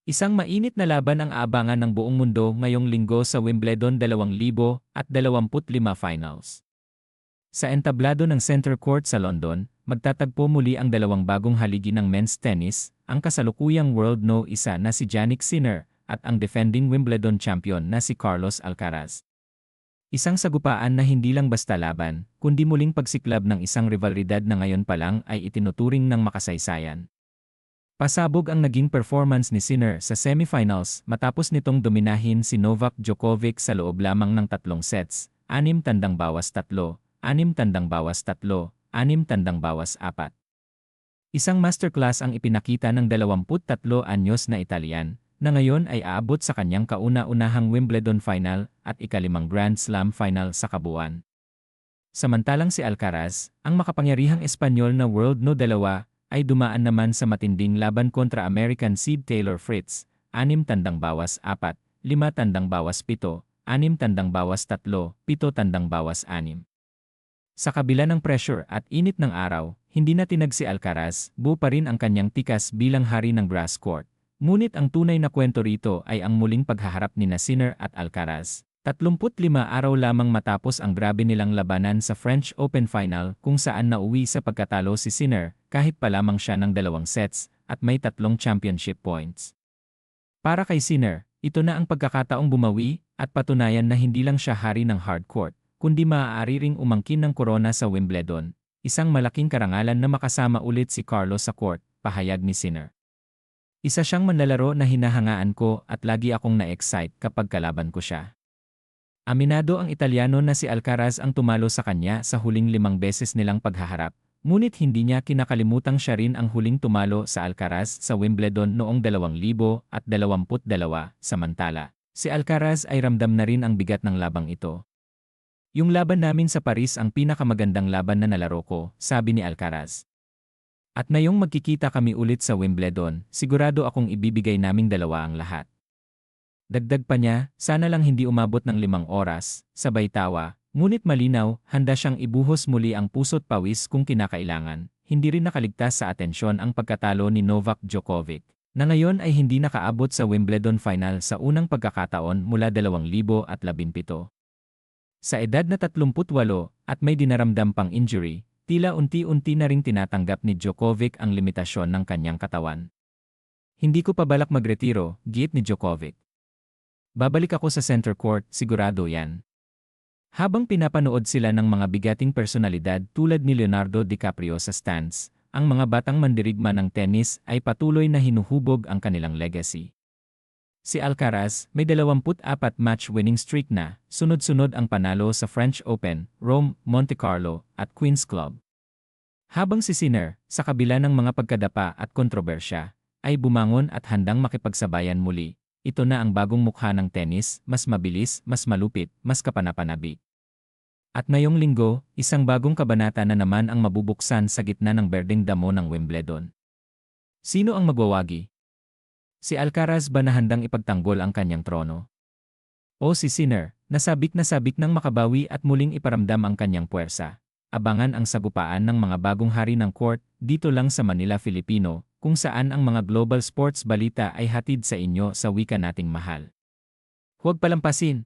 Isang mainit na laban ang aabangan ng buong mundo ngayong linggo sa Wimbledon 2025 Finals. Sa entablado ng Center Court sa London, magtatagpo muli ang dalawang bagong haligi ng men's tennis, ang kasalukuyang world no. 1 na si Jannik Sinner at ang defending Wimbledon champion na si Carlos Alcaraz. Isang sagupaan na hindi lang basta laban, kundi muling pagsiklab ng isang rivalidad na ngayon pa lang ay itinuturing ng makasaysayan. Pasabog ang naging performance ni Sinner sa semifinals matapos nitong dominahin si Novak Djokovic sa loob lamang ng 3 sets, 6-3, 6-3, 6-3, 6-4. Isang masterclass ang ipinakita ng 23 anyos na Italian, na ngayon ay aabot sa kanyang kauna-unahang Wimbledon final at ika-5 Grand Slam final sa kabuuan. Samantalang si Alcaraz, ang makapangyarihang Espanyol na world no. 2, ay dumaan naman sa matinding laban kontra American seed Taylor Fritz, 6-4, 5-7, 6-3, 6-3, 7-6. Sa kabila ng pressure at init ng araw, hindi na tinag si Alcaraz, buo pa rin ang kanyang tikas bilang hari ng grass court. Ngunit ang tunay na kwento rito ay ang muling paghaharap ni Sinner at Alcaraz. 35 araw lamang matapos ang grabe nilang labanan sa French Open Final kung saan nauwi sa pagkatalo si Sinner kahit pa lamang siya ng 2 sets at may 3 championship points. Para kay Sinner, ito na ang pagkakataong bumawi at patunayan na hindi lang siya hari ng hardcourt, kundi maaari ring umangkin ng korona sa Wimbledon, isang malaking karangalan na makasama ulit si Carlos sa court, pahayag ni Sinner. Isa siyang manlalaro na hinahangaan ko at lagi akong na-excite kapag kalaban ko siya. Aminado ang Italyano na si Alcaraz ang tumalo sa kanya sa huling 5 beses nilang paghaharap, ngunit hindi niya kinakalimutang siya rin ang huling tumalo sa Alcaraz sa Wimbledon noong 2022. Samantala, si Alcaraz ay ramdam na rin ang bigat ng labang ito. Yung laban namin sa Paris ang pinakamagandang laban na nalaro ko, sabi ni Alcaraz. At ngayong magkikita kami ulit sa Wimbledon, sigurado akong ibibigay naming dalawa ang lahat. Dagdag pa niya, sana lang hindi umabot ng 5 oras, sabay tawa, ngunit malinaw, handa siyang ibuhos muli ang puso't pawis kung kinakailangan. Hindi rin nakaligtas sa atensyon ang pagkatalo ni Novak Djokovic, na ngayon ay hindi nakaabot sa Wimbledon final sa unang pagkakataon mula 2017. Sa edad na 38 at may dinaramdam pang injury, tila unti-unti na ring tinatanggap ni Djokovic ang limitasyon ng kanyang katawan. Hindi ko pa balak magretiro, giit ni Djokovic. Babalik ako sa center court, sigurado yan. Habang pinapanood sila ng mga bigating personalidad tulad ni Leonardo DiCaprio sa stands, ang mga batang mandirigma ng tennis ay patuloy na hinuhubog ang kanilang legacy. Si Alcaraz, may 24 match-winning streak na, sunod-sunod ang panalo sa French Open, Rome, Monte Carlo, at Queen's Club. Habang si Sinner, sa kabila ng mga pagkadapa at kontrobersya, ay bumangon at handang makipagsabayan muli. Ito na ang bagong mukha ng tennis, mas mabilis, mas malupit, mas kapanapanabik. At ngayong linggo, isang bagong kabanata na naman ang mabubuksan sa gitna ng berdeng damo ng Wimbledon. Sino ang magwawagi? Si Alcaraz ba na handang ipagtanggol ang kanyang trono? O si Sinner, nasabik nang makabawi at muling iparamdam ang kanyang puwersa? Abangan ang sagupaan ng mga bagong hari ng court dito lang sa Manila, Filipino, kung saan ang mga global sports balita ay hatid sa inyo sa wika nating mahal. Huwag palampasin!